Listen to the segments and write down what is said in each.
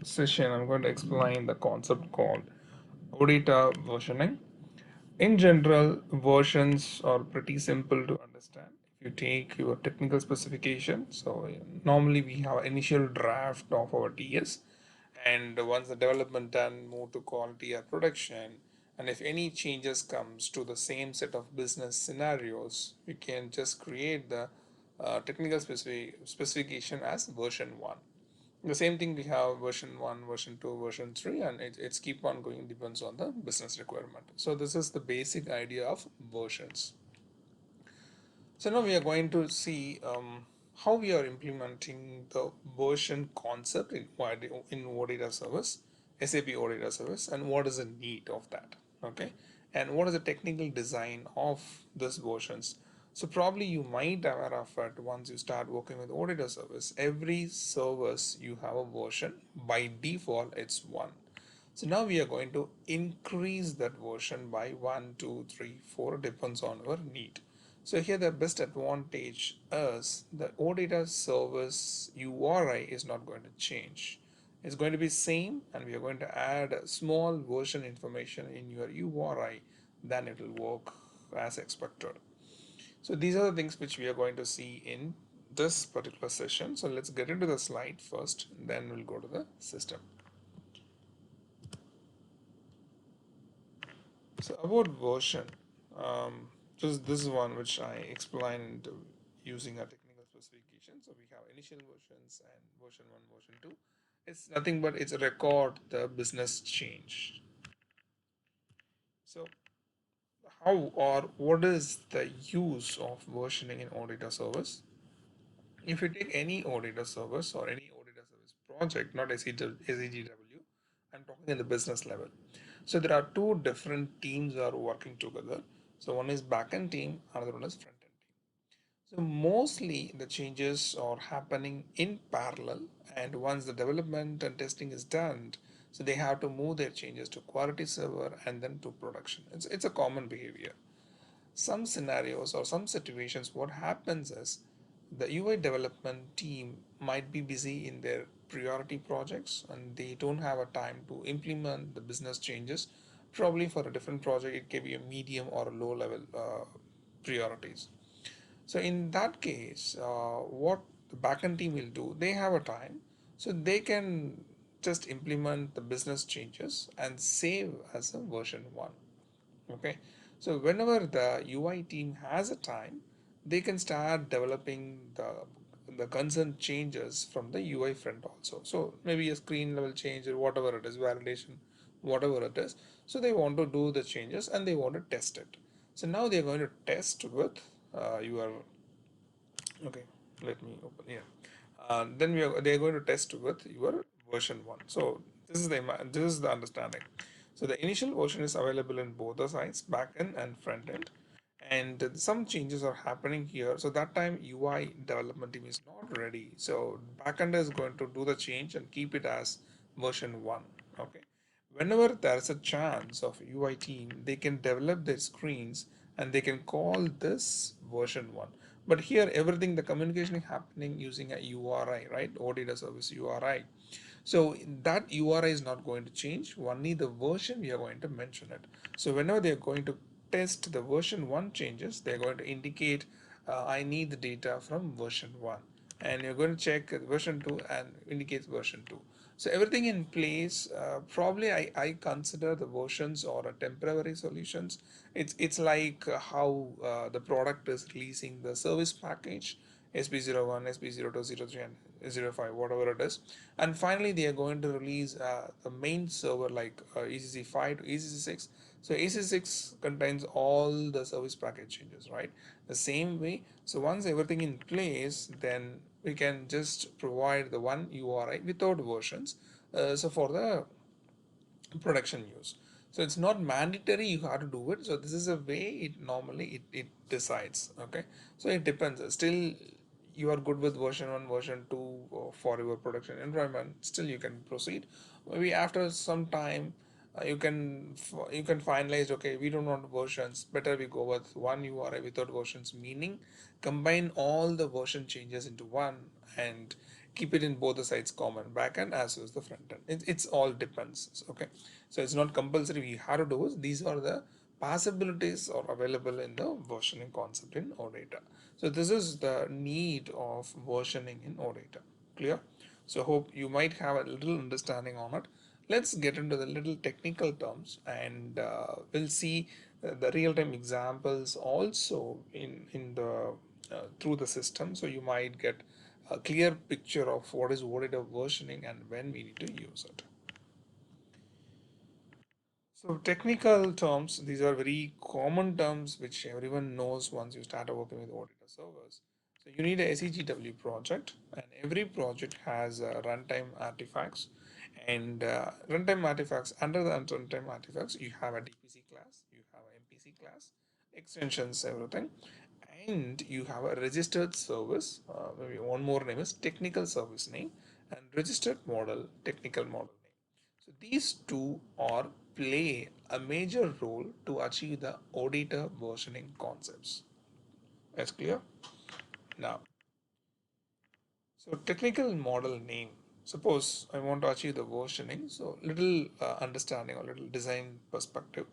session, I'm going to explain the concept called OData versioning. In general, versions are pretty simple to understand. If you take your technical specification, so normally we have initial draft of our TS, and once the development done, move to quality or production. And if any changes comes to the same set of business scenarios, we can just create the technical specification as version 1. The same thing we have version 1, version 2, version 3, and it's keep on going, depends on the business requirement. So this is the basic idea of versions. So now we are going to see how we are implementing the version concept in OData service, SAP OData service, and what is the need of that, okay? And what is the technical design of this versions? So probably you might aware of it once you start working with OData service. Every service you have a version, by default it's 1. So now we are going to increase that version by 1, 2, 3, 4, depends on our need. So here the best advantage is the OData service URI is not going to change. It's going to be same, and we are going to add a small version information in your URI, then it will work as expected. So these are the things which we are going to see in this particular session. So let's get into the slide first, then we'll go to the system. So about version, this is one which I explained using a technical specification. So we have initial versions and version 1, version 2. It's nothing but it's a record the business change. So how or what is the use of versioning in OData service? If you take any OData service or any OData service project, not SEGW, I'm talking at the business level. So there are two different teams are working together. So one is backend team, another one is front end team. So mostly the changes are happening in parallel, and once the development and testing is done, so they have to move their changes to quality server and then to production. It's a common behavior. Some scenarios or some situations, what happens is the UI development team might be busy in their priority projects and they don't have a time to implement the business changes. Probably for a different project it can be a medium or a low level priorities. So in that case, what the backend team will do, they have a time, so they can just implement the business changes and save as a version 1. Okay, so whenever the UI team has a time, they can start developing the concerned changes from the UI front also. So maybe a screen level change or whatever it is, validation, whatever it is. So they want to do the changes and they want to test it. So now they're going to test with your, okay, let me open here. Then they're going to test with your version 1. So this is the understanding. So the initial version is available in both the sides, backend and front end, and some changes are happening here. So that time UI development team is not ready. So backend is going to do the change and keep it as version 1. Okay. Whenever there's a chance of UI team, they can develop their screens and they can call this version 1. But here everything, the communication is happening using a URI, right? OData service URI. So that URI is not going to change, only the version we are going to mention it. So whenever they are going to test the version 1 changes, they are going to indicate I need the data from version 1, and you're going to check version 2 and indicates version 2. So everything in place. Probably I consider the versions or a temporary solutions. It's like how the product is releasing the service package, SP01, SP02, 03, and 05, whatever it is. And finally, they are going to release the main server like ECC5 to ECC6. So ECC6 contains all the service package changes, right? The same way. So once everything in place, then we can just provide the one URI without versions. So for the production use. So it's not mandatory you have to do it. So this is a way it normally it decides. Okay. So it depends. Still you are good with version 1, version 2 for your production environment. Still you can proceed. Maybe after some time you can finalize, okay, we don't want versions, better we go with one URI without versions, meaning combine all the version changes into one, and keep it in both the sides common, backend as well as the front end. It's all depends. Okay, so it's not compulsory we have to do it. These are the possibilities are available in the versioning concept in OData. So this is the need of versioning in OData. Clear? So hope you might have a little understanding on it. Let's get into the little technical terms, and we'll see the real-time examples also in the through the system. So you might get a clear picture of what is OData versioning and when we need to use it. So technical terms, these are very common terms which everyone knows once you start working with OData servers. So you need a SEGW project, and every project has runtime artifacts. And runtime artifacts, under the runtime artifacts, you have a DPC class, you have an MPC class, extensions, everything. And you have a registered service, maybe one more name is technical service name, and registered model, technical model name. So these two are play a major role to achieve the OData versioning concepts. That's clear? Now, so technical model name. Suppose I want to achieve the versioning, so little understanding or little design perspective.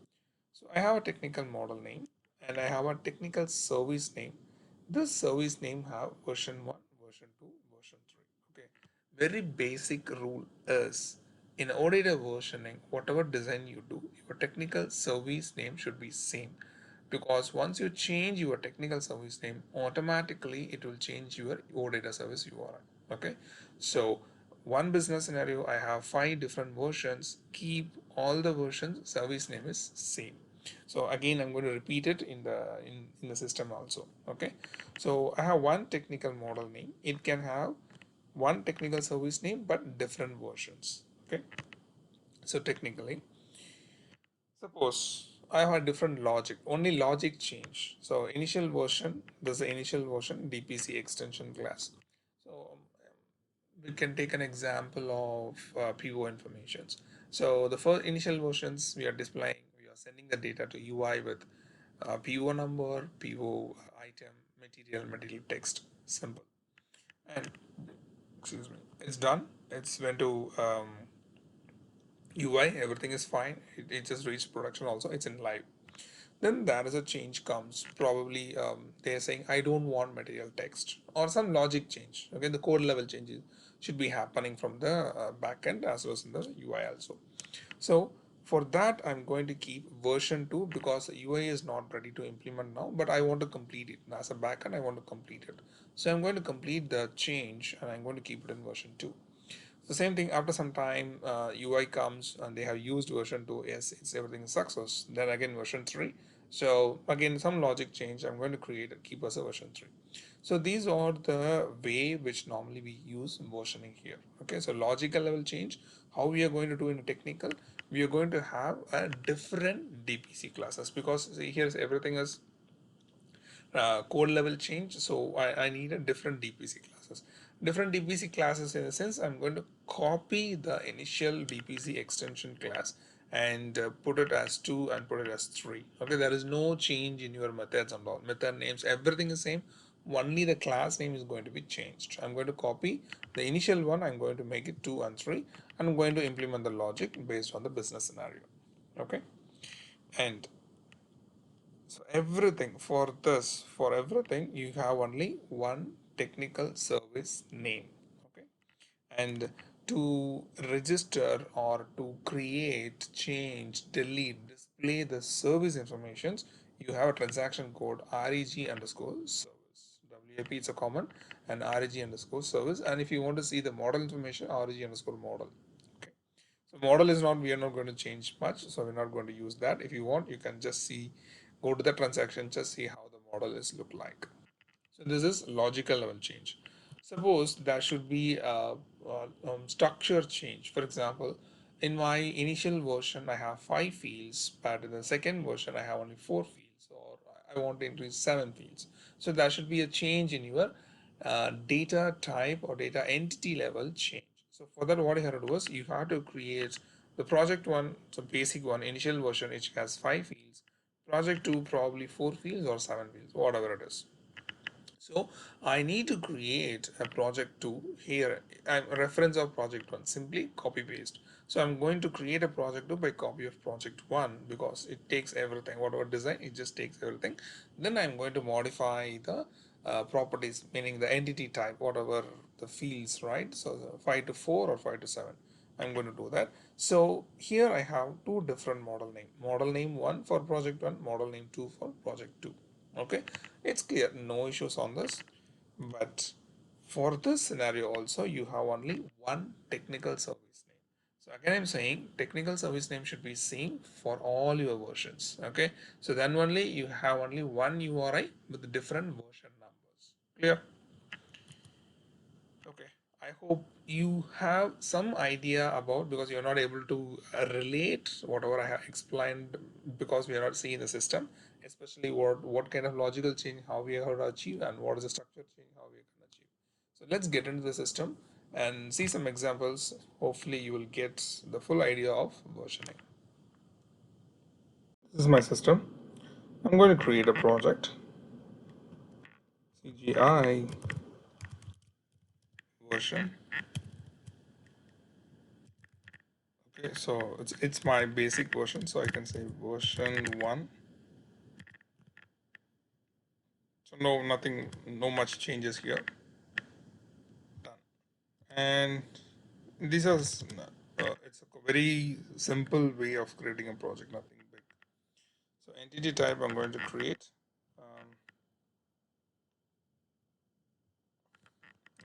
So I have a technical model name and I have a technical service name. This service name have version 1, version 2, version 3. Okay. Very basic rule is in OData versioning, whatever design you do, your technical service name should be same, because once you change your technical service name, automatically it will change your OData service URL. Okay. So one business scenario, I have 5 different versions, keep all the versions, service name is same. So again, I'm going to repeat it in the system also. Okay. So I have one technical model name. It can have one technical service name but different versions. Okay. So technically, suppose I have a different logic, only logic change. So initial version, there's the initial version DPC extension class. So we can take an example of PO informations. So the first initial versions we are displaying, we are sending the data to UI with PO number, PO item, material text, simple. And excuse me, it's done. It's went to UI, everything is fine. It just reached production also, it's in live. Then there is a change comes, probably they're saying I don't want material text or some logic change. Okay, the code level changes should be happening from the backend as well as in the UI also. So for that I'm going to keep version 2 because the UI is not ready to implement now, but I want to complete it as a backend. I want to complete it, so I'm going to complete the change and I'm going to keep it in version 2. The same thing after some time, UI comes and they have used version 2. Yes, it's everything is success. Then again version 3. So again some logic change. I'm going to create a keep as a version 3. So these are the way which normally we use versioning here. Okay, so logical level change. How we are going to do in technical? We are going to have a different DPC classes, because see, here's everything is code level change, so I need a different DPC classes. Different DPC classes in the sense I'm going to copy the initial DPC extension class and put it as 2 and put it as 3. Okay, there is no change in your methods and all. Method names, everything is same. Only the class name is going to be changed. I'm going to copy the initial one, I'm going to make it 2 and 3. I'm going to implement the logic based on the business scenario. Okay, and so everything for this, for everything, you have only one technical service name. Okay. And to register or to create, change, delete, display the service informations, you have a transaction code reg underscore service. WAP is a common, and reg underscore service. And if you want to see the model information, reg underscore model. Okay. So model is not, we are not going to change much, so we're not going to use that. If you want, you can just see, go to the transaction, just see how the model is look like. So this is logical level change. Suppose there should be a structure change. For example, in my initial version, I have 5 fields, but in the second version, I have only 4 fields, or I want to increase 7 fields. So there should be a change in your data type or data entity level change. So for that, what you have to do is you have to create the project one, so basic one, initial version, which has 5 fields. Project two, probably 4 fields or 7 fields, whatever it is. So I need to create a project two here. I'm a reference of project one, simply copy paste. So I'm going to create a project two by copy of project one because it takes everything, whatever design, it just takes everything. Then I'm going to modify the properties, meaning the entity type, whatever the fields, right? So the 5 to 4 or 5 to 7. I'm going to do that. So here I have two different model name. Model name one for project one, model name two for project two. Okay, it's clear, no issues on this. But for this scenario also, you have only one technical service name. So again, I'm saying technical service name should be same for all your versions. Okay, so then only you have only one URI with different version numbers. Clear? Okay, I hope you have some idea about, because you're not able to relate whatever I have explained because we are not seeing the system, especially what kind of logical change, how we are going to achieve, and what is the structure change, how we can achieve. So let's get into the system and see some examples. Hopefully you will get the full idea of versioning. This is my system. I'm going to create a project, CGI version. Okay, so it's my basic version, so I can say version 1. So no, nothing, no much changes here. Done. And these are it's a very simple way of creating a project, nothing big. So entity type I'm going to create. Um,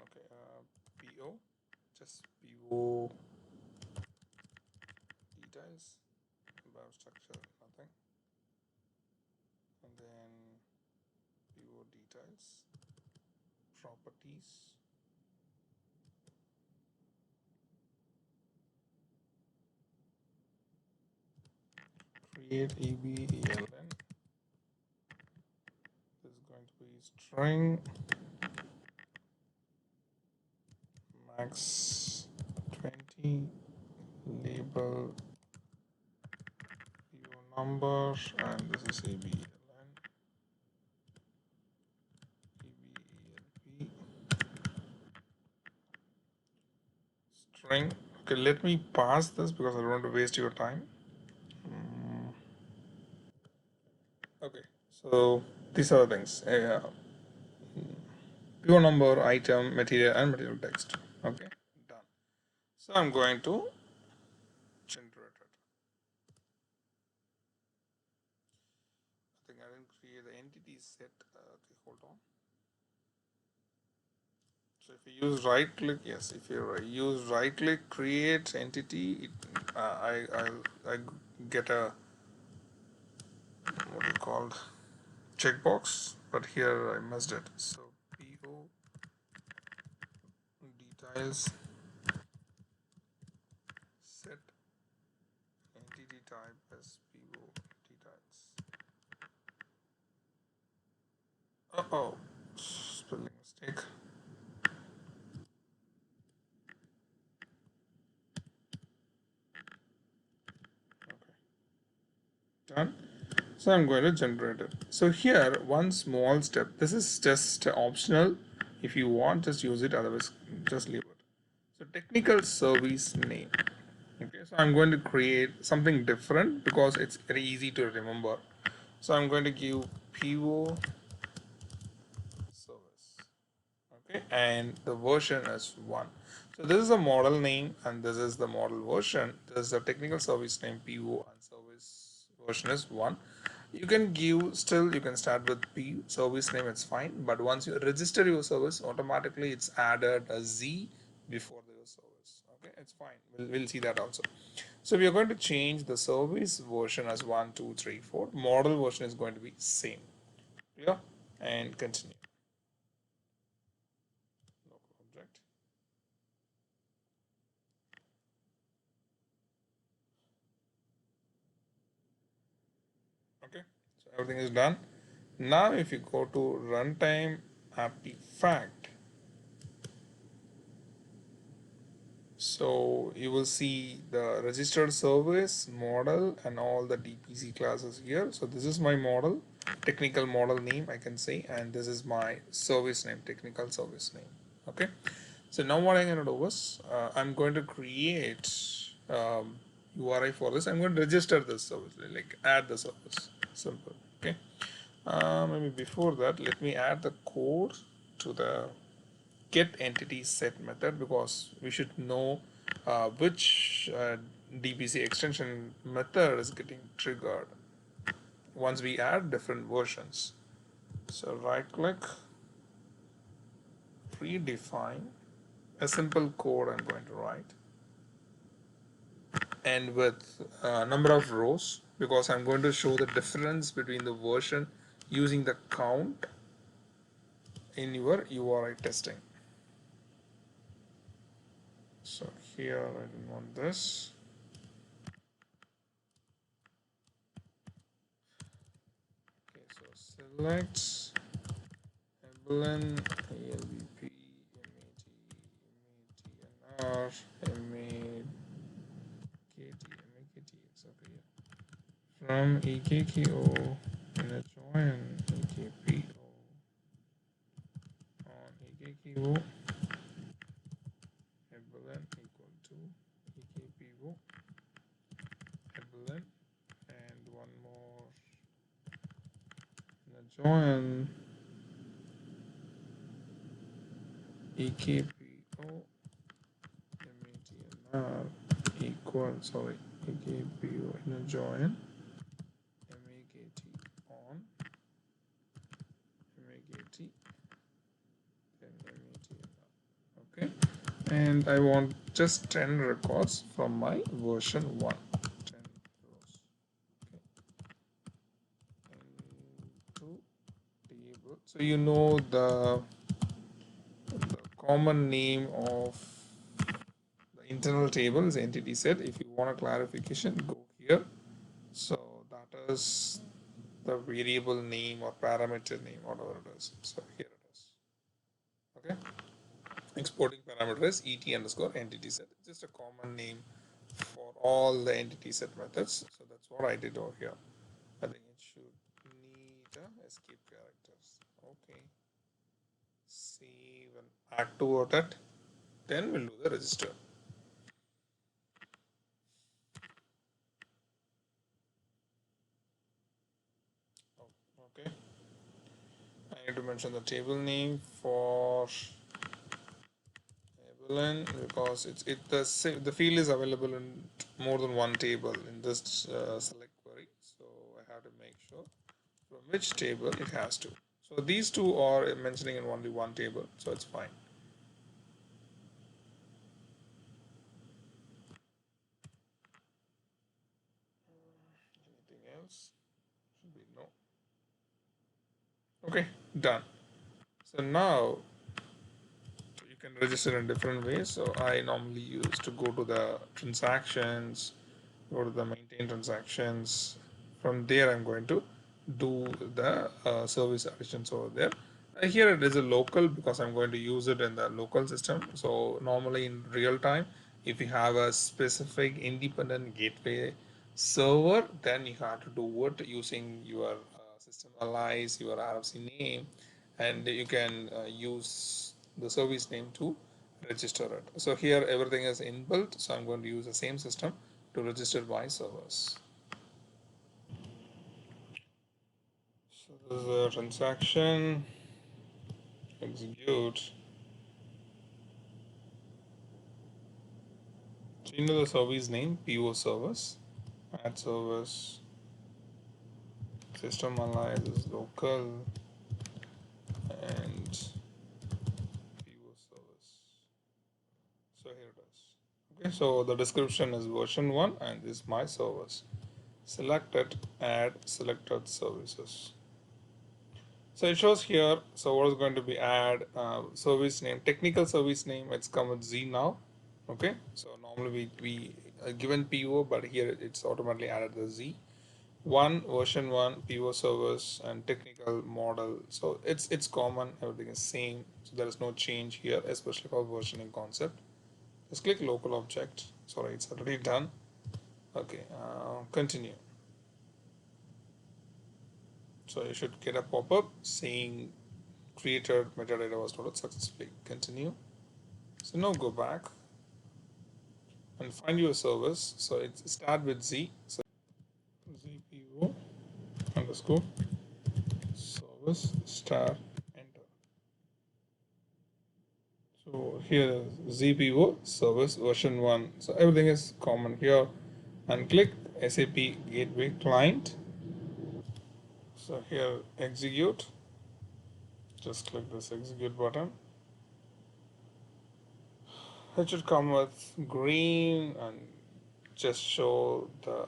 okay, PO, just PO details, biostructure, nothing, and then PO details, properties, create ABELN. This is going to be string max 20 label PO number, and this is ABELN ABELP string. Okay, let me pass this because I don't want to waste your time. Okay, so these are the things. PO number, item, material, and material text. Okay, done. So I'm going to generate it. I think I didn't create the entity set. Okay, hold on. So if you use right click, yes, if you use right click, create entity, I get a, what do you called, checkbox, but here I missed it. So PO details set entity type as PO details. Oh, spelling mistake. Okay, done. So I'm going to generate it. So here, one small step. This is just optional. If you want, just use it. Otherwise, just leave it. So technical service name. Okay, so I'm going to create something different because it's very easy to remember. So I'm going to give PO service. Okay, and the version is 1. So this is a model name and this is the model version. This is the technical service name PO and service version is 1. You can give, still you can start with P service name, it's fine, but once you register your service, automatically it's added a Z before the service. Okay, it's fine, we'll see that also. So we are going to change the service version as 1 2 3 4. Model version is going to be same. Yeah, and continue. Local object. Okay, so everything is done. Now if you go to runtime artifact, so you will see the registered service model and all the DPC classes here. So this is my model. technical model name I can say, and this is my service name, technical service name. Okay, so now what I'm going to do is I'm going to create URI for this. I'm going to register this service, like add the service. Simple. Okay. Maybe before that, let me add the code to the get entity set method, because we should know which DBC extension method is getting triggered once we add different versions. So right click, redefine a simple code I'm going to write, and with a number of rows, because I'm going to show the difference between the version using the count in your URI testing. So here I don't want this. Okay, so select Evelyn, ALBP, MAT, MATNR, MAKT, etc. From EKKO, in a join EKPO on EKKO, Evelyn equal to EKPO, Evelyn, and one more in a join EKPO, MATNR equal, sorry, EKPO in a join MAKT on MAKT, then MATNR. Okay, and I want just 10 records from my version 1. 10 rows. Okay. Into table. So you know the common name of the internal table is entity set. If you want a clarification, go here. So that is the variable name or parameter name, whatever it is. So here it is. Okay. Exporting parameter is et underscore entity set. It's just a common name for all the entity set methods. So that's what I did over here. I think it should need escape characters. Okay. Save and add to that. Then we'll do the register. Oh, okay. I need to mention the table name for Evelyn, because the field is available in more than one table in this select query. So I have to make sure from which table it has to. So these two are mentioning in only one table, so it's fine. Anything else? Should be no. Okay, done. So now you can register in different ways. So I normally use to go to the transactions, go to the maintain transactions. From there, I'm going to do the service additions over there. Here it is a local, because I'm going to use it in the local system. So normally in real time, if you have a specific independent gateway server, then you have to do it using your system alias, your RFC name, and you can use the service name to register it. So here everything is inbuilt, so I'm going to use the same system to register my servers. So this is a transaction, execute. So you know the service name, PO service, add service, system alias is local, and PO service. So here it is. Okay, so the description is version 1 and this is my service. Select it, add selected services. So it shows here, so what is going to be add service name, technical service name, it's come with Z now. Okay, so normally we given PO, but here it's automatically added the Z. Version 1 PO service and technical model. So it's common, everything is same. So there is no change here, especially for versioning concept. Just click local object. Sorry, it's already done. Okay, continue. So you should get a pop-up saying created metadata was loaded successfully. Continue. So now go back and find your service. So it start with Z. So ZPO underscore service star enter. So here ZPO service version 1. So everything is common here and click SAP Gateway Client. So here execute. Just click this execute button. It should come with green and just the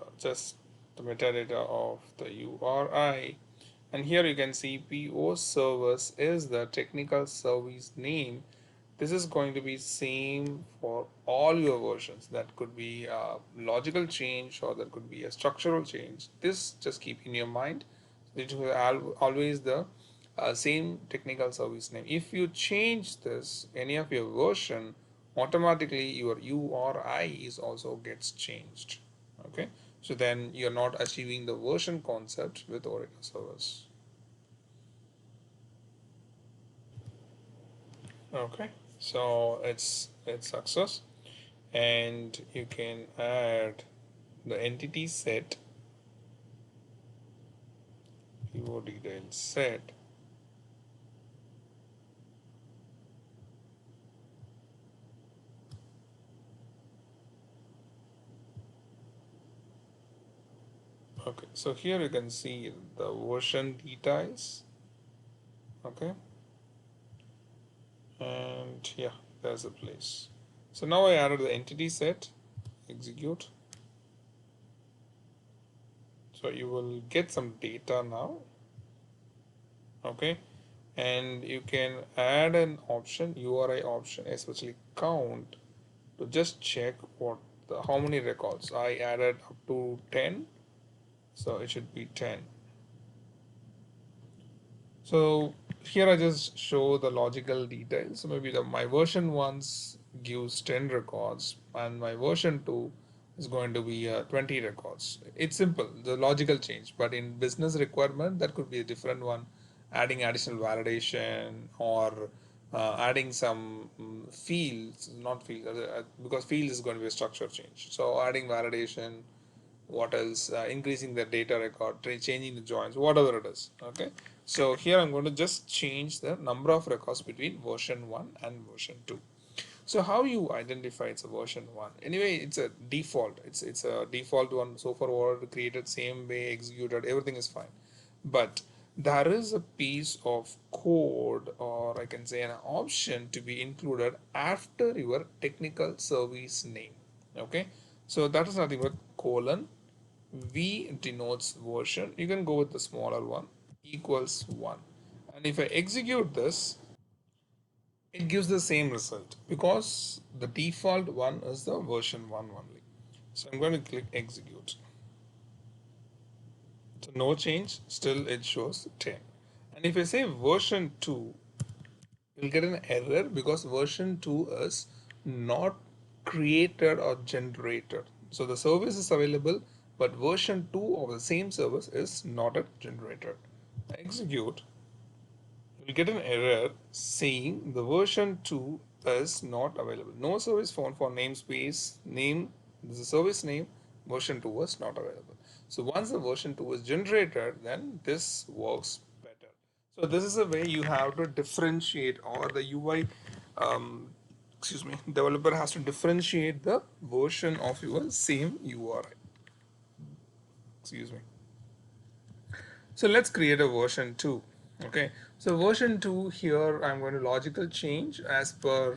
metadata of the URI. And here you can see PO service is the technical service name. This is going to be same for all your versions. That could be a logical change or that could be a structural change. This just keep in your mind. It will always the same technical service name. If you change this any of your version, automatically your URI is also gets changed. Okay, so then you're not achieving the version concept with OData service. Okay, so it's success, and you can add the entity set, PO detail set. Okay, so here you can see the version details. Okay, and yeah, there's a place. So now I added the entity set, execute. So you will get some data now. Okay, and you can add an option, URI option, especially count, to just check how many records. I added up to 10, so it should be 10. So here I just show the logical details. So maybe my version once gives 10 records and my version 2 is going to be 20 records. It's simple, the logical change, but in business requirement, that could be a different one, adding additional validation or adding some fields, not fields, because fields is going to be a structure change. So adding validation, what else, increasing the data record, changing the joins, whatever it is. Okay, so here I'm going to just change the number of records between version 1 and version 2. So how you identify it's a version 1? Anyway, it's a default, it's a default one. So far what created, same way executed, everything is fine, but there is a piece of code, or I can say an option, to be included after your technical service name. Okay, so that is nothing but colon, V denotes version. You can go with the smaller one, equals 1. And if I execute this, it gives the same result because the default one is the version 1 only. So I'm going to click execute. So no change, still it shows 10. And if I say version 2, you'll get an error because version 2 is not created or generated. So the service is available, but version 2 of the same service is not yet generated. Execute, you'll get an error saying the version 2 is not available. No service found for namespace name. This is a service name. Version 2 was not available. So once the version 2 is generated, then this works better. So this is a way you have to differentiate, or the UI, excuse me, developer has to differentiate the version of your same URI. Excuse me. So let's create a version 2. Okay, so version 2 here I'm going to logical change as per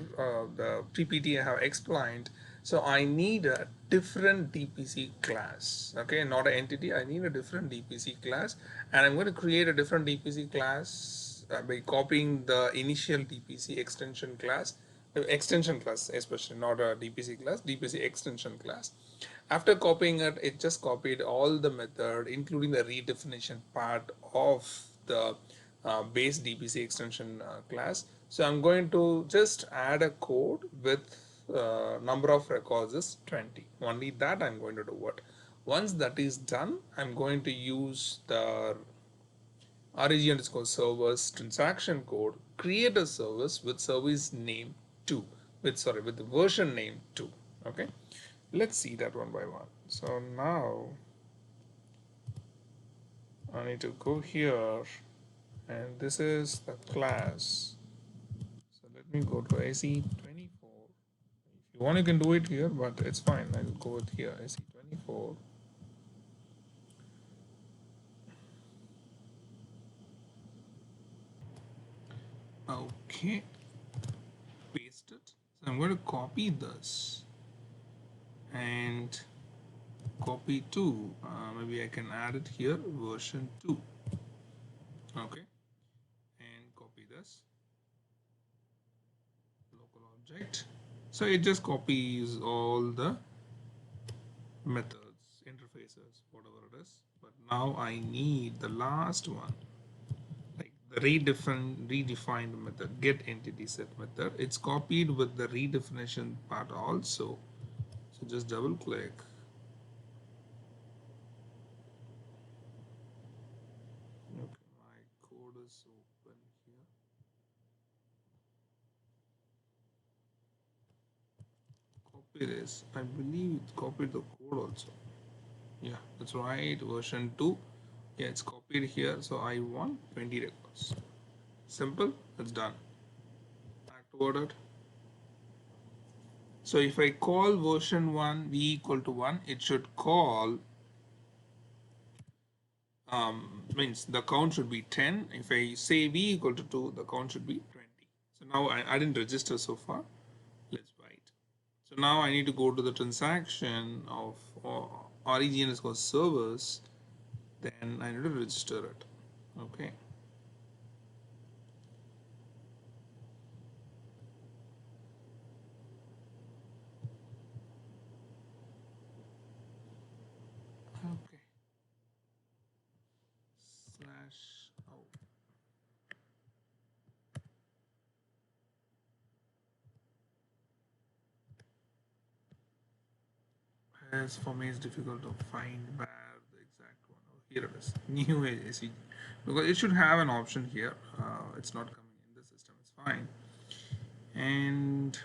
the PPT I have explained. So I need a different DPC class. Okay, not an entity, I need a different DPC class, and I'm going to create a different DPC class by copying the initial DPC extension class, especially not a DPC class, DPC extension class. After copying it, it just copied all the method, including the redefinition part of the base DPC extension class. So I'm going to just add a code with number of records is 20. Only that I'm going to do. What? Once that is done, I'm going to use the reg underscore servers transaction code, create a service with service name 2, with the version name 2. Okay, let's see that one by one. So now I need to go here, and this is the class. So let me go to SE24. If you want, you can do it here, but it's fine. I'll go with here, SE24. Okay, paste it. So I'm going to copy this and copy to, maybe I can add it here, version 2. Okay, and copy this local object. So it just copies all the methods, interfaces, whatever it is. But now I need the last one, like the redefined method, get entity set method. It's copied with the redefinition part also. So just double click. Okay, my code is open here. Copy this. I believe it copied the code also. Yeah, that's right. Version 2. Yeah, it's copied here. So I want 20 records. Simple. It's done. Back toward it. So if I call version 1 v equal to 1, it should call, means the count should be 10. If I say v equal to 2, the count should be 20. So now I didn't register so far. Let's write. So now I need to go to the transaction of origin underscore servers. Then I need to register it. Okay. Okay. Slash out. As for me, it's difficult to find where the exact one. Oh, here it is. New ACG. Because it should have an option here. It's not coming in the system. It's fine. And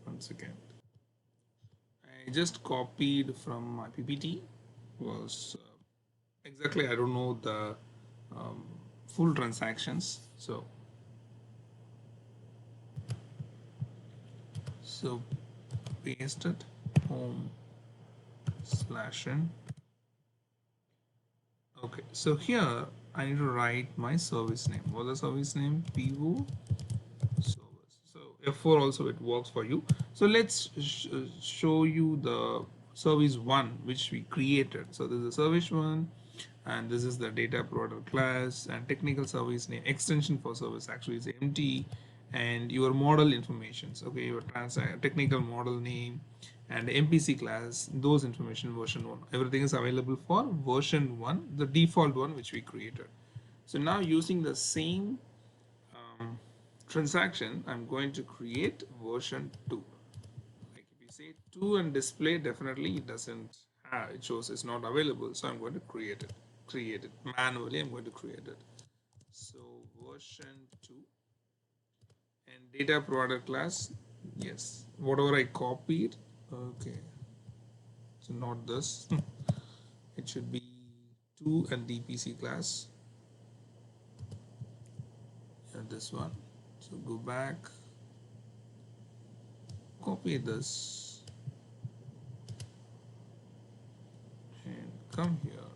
once again, I just copied from my PPT. Was exactly, I don't know the um, full transactions. So paste it, home slash in. Okay, so here I need to write my service name. What's the service name? PO service. So F4 also it works for you. So let's show you the service one which we created. So this is the service one, and this is the data provider class, and technical service name extension for service actually is empty, and your model informations. Okay, your technical model name and MPC class, those information version 1. Everything is available for version 1, the default one which we created. So now using the same um, transaction, I'm going to create version 2. Like if you say 2 and display, definitely it doesn't have, it shows it's not available. So I'm going to create it manually. I'm going to create it. So version 2 and data provider class, yes, whatever I copied. Okay, so not this. It should be 2 and DPC class, and this one. So go back, copy this, and come here,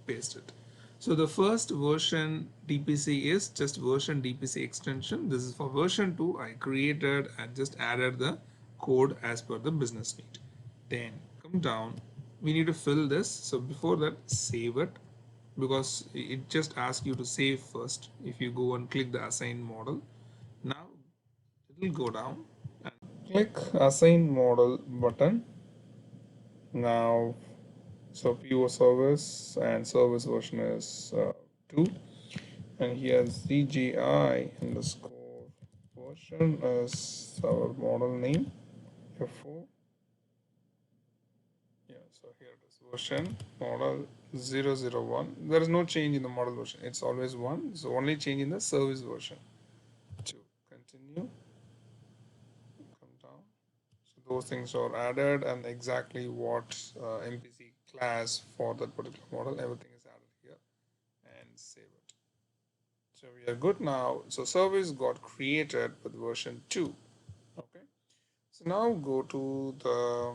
paste it. So the first version DPC is just version DPC extension. This is for version 2. I created and just added the code as per the business need. Then come down. We need to fill this. So before that, save it, because it just asks you to save first. If you go and click the assign model, now it will go down and click assign model button. Now, so PO service and service version is 2, and here ZGI underscore version is our model name F4. Yeah, So here it is, version model 001. There is no change in the model version. It's always 1. So only change in the service version. 2. Continue. Come down. So those things are added and exactly what MPC class for that particular model, everything is added here and save it. So we are good now. So service got created with version 2. Okay. So now go to the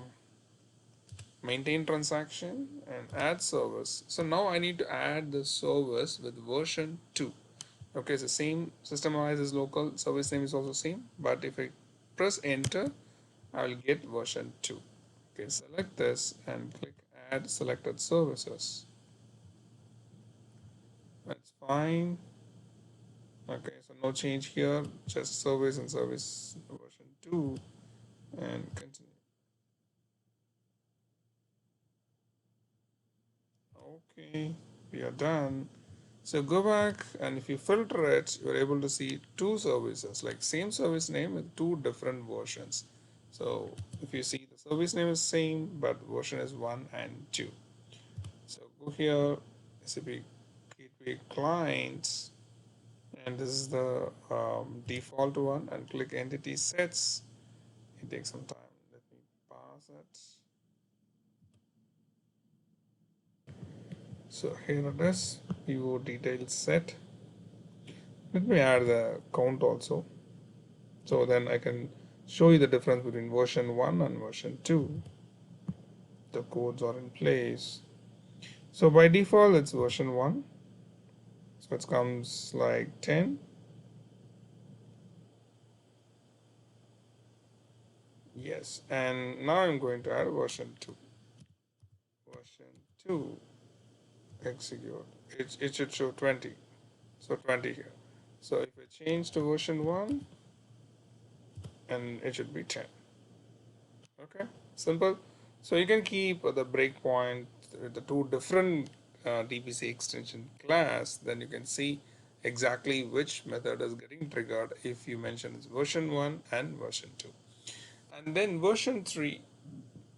maintain transaction and add service. So now I need to add the service with version 2. Okay, it's the same system is local, service name is also same, but if I press enter, I will get version 2. Okay, select this and click add selected services. That's fine. Okay, so no change here, just service and service version 2 and continue. Okay, we are done. So go back and if you filter it, you're able to see two services, like same service name with two different versions. So if you see the service name is same, but version is 1 and 2. So go here, SAP Gateway Clients, and this is the default one, and click Entity Sets. It takes some time. Let me pause it. So here it is, PO details set. Let me add the count also. So then I can show you the difference between version 1 and version 2. The codes are in place. So by default, it's version 1. So it comes like 10. Yes. And now I'm going to add version 2. Version 2, execute. It should show 20. So 20 here. So if I change to version 1, and it should be 10. Okay, simple. So you can keep the breakpoint with the two different DPC extension class, then you can see exactly which method is getting triggered if you mention it's version 1 and version 2. And then version 3,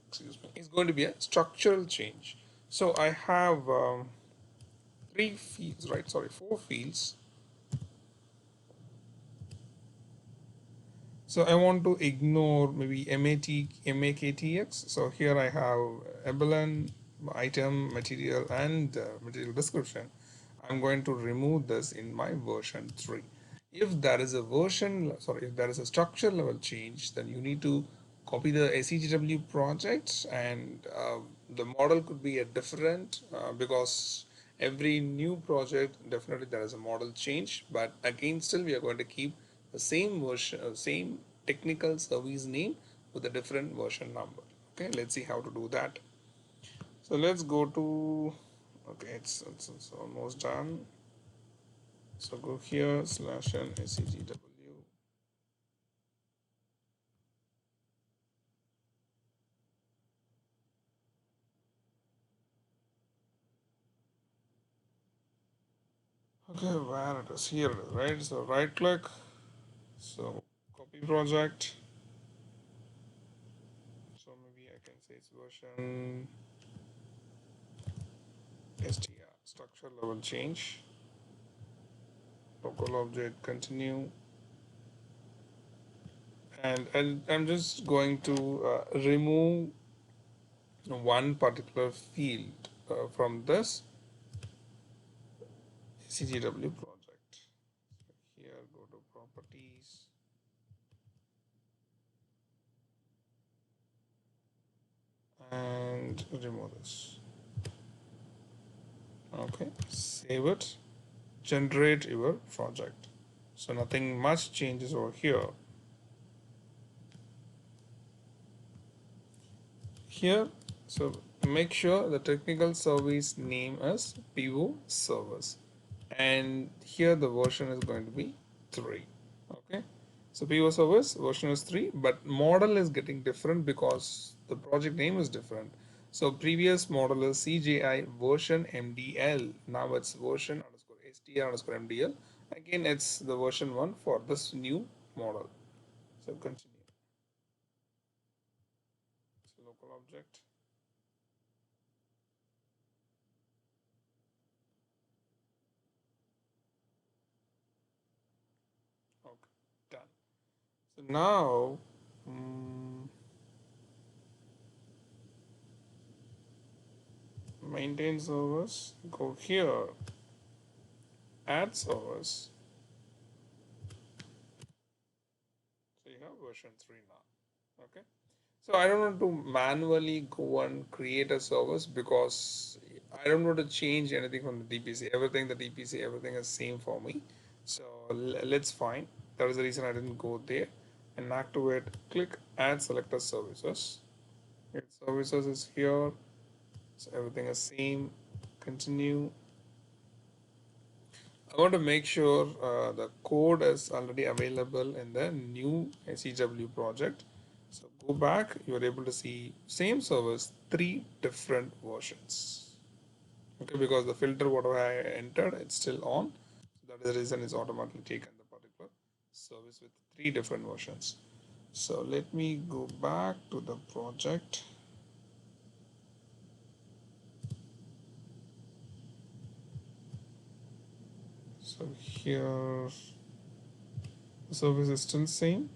excuse me, is going to be a structural change. So I have three fields, right? Sorry, four fields. So I want to ignore maybe MAKTX. So here I have Ebelan, item, material, and material description. I'm going to remove this in my version 3. If there is a if there is a structure level change, then you need to copy the SEGW projects, and the model could be a different because every new project definitely there is a model change, but again still we are going to keep the same version, same technical service name with a different version number. Okay, let's see how to do that. So let's go to, okay, it's almost done. So go here slash n SEGW. Okay, where it is, here it is, right? So right click, so copy project. So maybe I can say it's version str, structure level change, local object, continue. And I'm just going to remove one particular field from this CGW project. Here, go to properties and remove this. Okay, save it, generate your project. So nothing much changes over here. Here, so make sure the technical service name is PO service, and here the version is going to be 3. Okay, so PO service version is 3, but model is getting different because the project name is different. So previous model is CJI version MDL, now it's version underscore STR underscore MDL. Again, it's the version 1 for this new model. So continue. So local object. So now, mm, maintain servers, go here, add servers. So you have version 3 now. Okay. So I don't want to manually go and create a service because I don't want to change anything from the DPC. Everything the DPC, everything is same for me. So let's find. That is the reason I didn't go there. And activate. Click add selector services. Add services is here. So everything is same. Continue. I want to make sure the code is already available in the new SEW project. So go back, you are able to see same service, three different versions. Okay, because the filter whatever I entered, it's still on. So that is the reason it's automatically taken the particular service with three different versions. So let me go back to the project. So here the service is still same.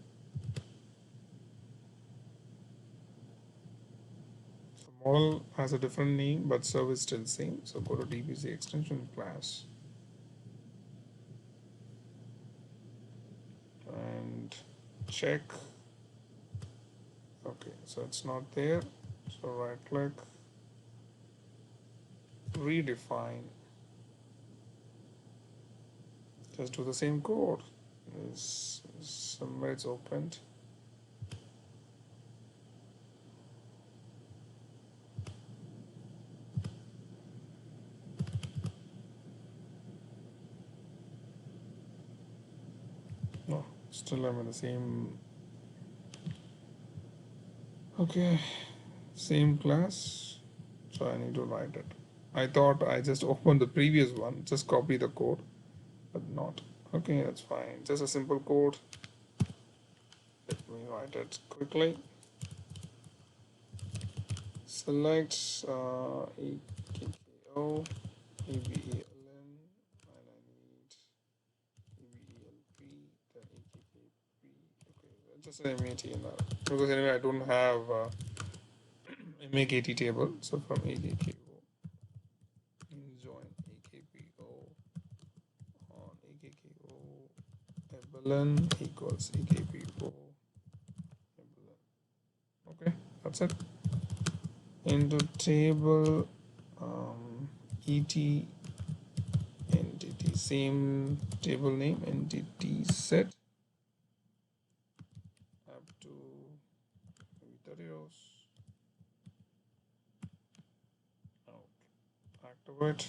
Model has a different name, but service still same. So go to DBC extension class and check. Okay, so it's not there. So right click, redefine. Just do the same code. Somewhere it's opened. No, still I'm in the same. Okay, same class. So I need to write it. I thought I just opened the previous one, just copy the code, but not. Okay, that's fine. Just a simple code. Let me write it quickly. Select EKKO, EBELN, and I need EBELP, then EKKP. Okay, just an MAT in that. Because anyway, I don't have MAKT table. So from EKKO, join EKPO on EKKO, EBELN equals EKPO, EBELN. Okay, that's it. Into table ET entity, same table name, entity set up to maybe 30 rows. Okay. Activate.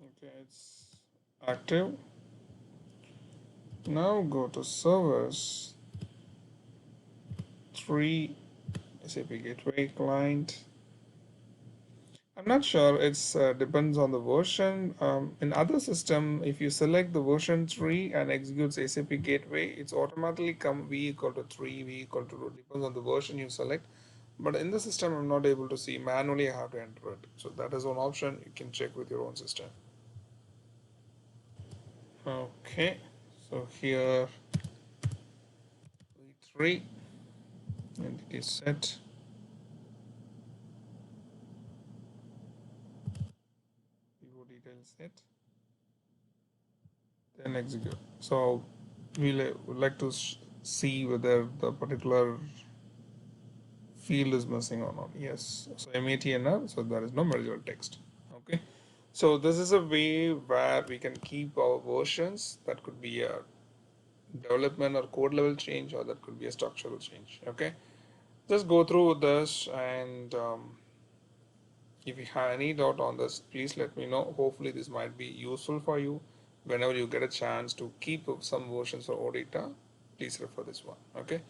Okay, it's active. Now go to servers 3 SAP gateway client. I'm not sure. It's depends on the version. In other system, if you select the version 3 and executes SAP Gateway, it's automatically come V equal to 3, V equal to 2. Depends on the version you select. But in the system, I'm not able to see. Manually, I have to enter it. So that is one option. You can check with your own system. Okay. So here V3 entity set. Vivo detail set. Then execute. So we would like to see whether the particular field is missing or not. Yes. So MATNR, so there is no mergeable text. Okay. So this is a way where we can keep our versions. That could be a development or code level change, or that could be a structural change. Okay. Just go through this, and if you have any doubt on this, please let me know. Hopefully this might be useful for you. Whenever you get a chance to keep some versions for OData, please refer this one. Okay.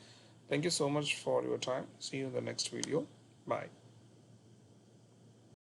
Thank you so much for your time. See you in the next video. Bye.